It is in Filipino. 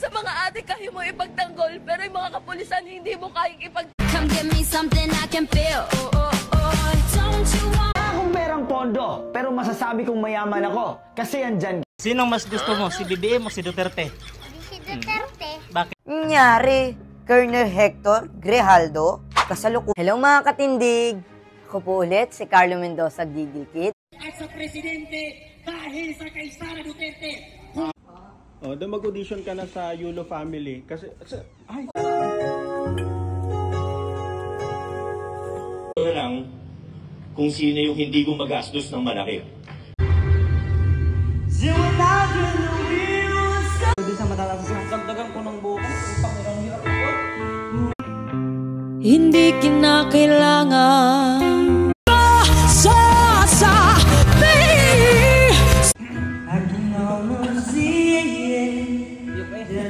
sa mga ate kaya mo ipagtanggol, pero yung mga kapulisan hindi mo kayang Come give me something I can feel. Oh, oh, oh. Don't you want... Akong perang pondo, pero masasabi kong mayaman ako. Kasi andyan. Sinong mas gusto mo? Si BBM o si Duterte? Si Duterte. Bakit? Nangyari, Colonel Hector Grijaldo, kasalukuyan. Hello mga katindig! Ako po ulit, si Carlo Mendoza Gigilkit. At sa Presidente, dahil sa kay Sara Duterte. Doon mag-audition ka na sa Yulo Family. Kasi, ay! Ito lang kung sino yung hindi gumagastos ng malaki. Hindi kinakailangan